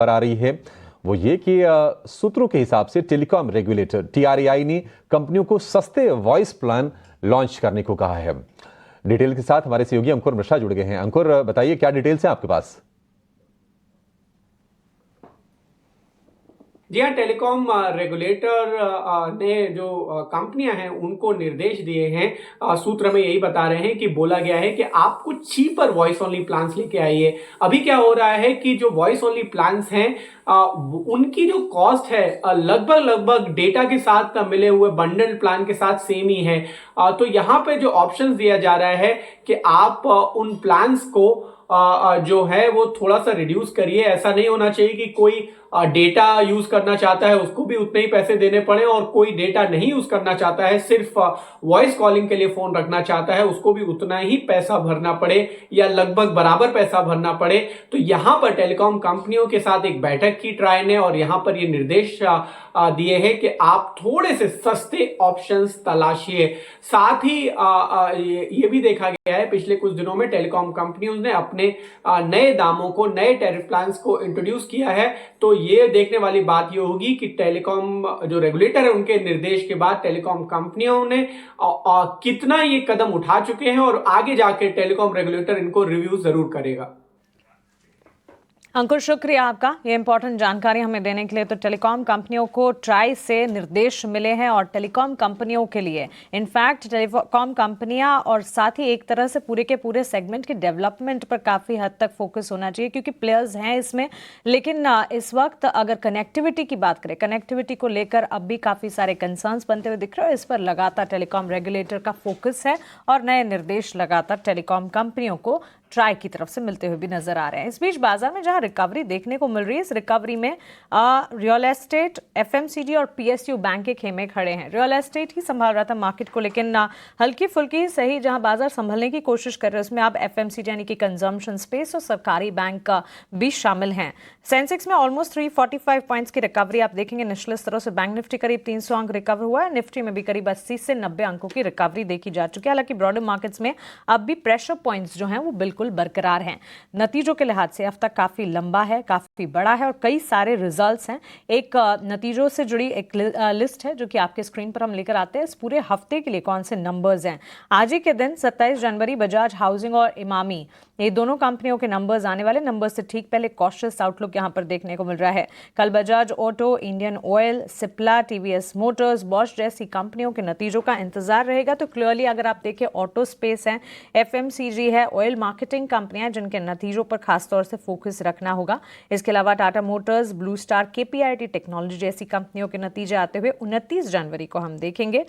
आ रही है वो ये कि सूत्रों के हिसाब से टेलीकॉम रेगुलेटर TRAI ने कंपनियों को सस्ते वॉइस प्लान लॉन्च करने को कहा है। डिटेल के साथ हमारे सहयोगी अंकुर मिश्रा जुड़ गए हैं। अंकुर, बताइए क्या डिटेल्स हैं आपके पास? जी हाँ, टेलीकॉम रेगुलेटर ने जो कंपनियां हैं उनको निर्देश दिए हैं। सूत्र में यही बता रहे हैं कि बोला गया है कि आप कुछ चीपर वॉइस ओनली प्लान्स लेके आइए। अभी क्या हो रहा है कि जो वॉइस ओनली प्लान्स हैं उनकी जो कॉस्ट है लगभग लगभग डेटा के साथ मिले हुए बंडल प्लान के साथ सेम ही है। तो यहाँ पे जो ऑप्शन दिया जा रहा है कि आप उन प्लान्स को जो है वो थोड़ा सा रिड्यूस करिए। ऐसा नहीं होना चाहिए कि कोई डेटा यूज करना चाहता है उसको भी उतने ही पैसे देने पड़े और कोई डेटा नहीं यूज करना चाहता है, सिर्फ वॉइस कॉलिंग के लिए फोन रखना चाहता है, उसको भी उतना ही पैसा भरना पड़े या लगभग बराबर पैसा भरना पड़े। तो यहां पर टेलीकॉम कंपनियों के साथ एक बैठक की ट्राई ने और यहां पर ये निर्देश दिए हैं कि आप थोड़े से सस्ते ऑप्शंस तलाशिए। साथ ही ये भी देखा गया है पिछले कुछ दिनों में टेलीकॉम कंपनियों ने अपने नए दामों को, नए टैरिफ प्लान्स को इंट्रोड्यूस किया है। तो ये देखने वाली बात ये होगी कि टेलीकॉम जो रेगुलेटर है उनके निर्देश के बाद टेलीकॉम कंपनियों ने कितना ये कदम उठा चुके हैं और आगे जाके टेलीकॉम रेगुलेटर इनको रिव्यू जरूर करेगा। अंकुर, शुक्रिया आपका ये इंपॉर्टेंट जानकारी हमें देने के लिए। तो टेलीकॉम कंपनियों को ट्राई से निर्देश मिले हैं और टेलीकॉम कंपनियों के लिए इनफैक्ट टेलीकॉम कंपनियां और साथ ही एक तरह से पूरे के पूरे सेगमेंट के डेवलपमेंट पर काफ़ी हद तक फोकस होना चाहिए क्योंकि प्लेयर्स हैं इसमें। लेकिन इस वक्त अगर कनेक्टिविटी की बात करें, कनेक्टिविटी को लेकर अब भी काफ़ी सारे कंसर्न्स बनते हुए दिख रहे हैं। इस पर लगातार टेलीकॉम रेगुलेटर का फोकस है और नए निर्देश लगातार टेलीकॉम कंपनियों को ट्राई की तरफ से मिलते हुए भी नजर आ रहे हैं। इस बीच बाजार में जहां रिकवरी देखने को मिल रही है, इस रिकवरी में रियल एस्टेट, FMCG और PSU बैंक के खेमे खड़े हैं। रियल एस्टेट ही संभाल रहा था मार्केट को, लेकिन हल्की फुल्की सही जहां बाजार संभलने की कोशिश कर रहे हैं उसमें अब FMCG यानी कि कंजम्पशन स्पेस और सरकारी बैंक भी शामिल हैं। सेंसेक्स में ऑलमोस्ट 345 पॉइंट्स की रिकवरी आप देखेंगे निचले स्तरों से। बैंक निफ्टी करीब 300 अंक रिकवर हुआ है। निफ्टी में भी करीब 80 से 90 अंकों की रिकवरी देखी जा चुकी है। हालांकि ब्रॉडर मार्केट्स में अब भी प्रेशर पॉइंट्स जो हैं वो बिल्कुल बरकरार हैं। नतीजों के लिहाज से हफ्ता काफी लंबा है, काफी बड़ा है और कई सारे रिजल्ट्स हैं। एक नतीजों से जुड़ी एक लिस्ट है जो कि आपके स्क्रीन पर हम लेकर आते हैं। इस पूरे हफ्ते के लिए कौन से नंबर्स हैं। आज ही के दिन 27 जनवरी बजाज हाउसिंग और इमामी, ये दोनों कंपनियों के नंबर्स आने वाले। नंबर्स से ठीक पहले कॉशियस आउटलुक यहां पर देखने को मिल रहा है। कल Bajaj auto, Indian oil, Cipla, TVS Motors, Bosch जैसी कंपनियों के नतीजों का इंतजार रहेगा। तो क्लियरली अगर आप देखें, ऑटो स्पेस है, FMCG है, ऑयल मार्केटिंग कंपनियां जिनके नतीजों पर खासतौर से फोकस रखना होगा। इसके अलावा Tata Motors, blue star, KPIT technology जैसी कंपनियों के नतीजे आते हुए 29 जनवरी को हम देखेंगे।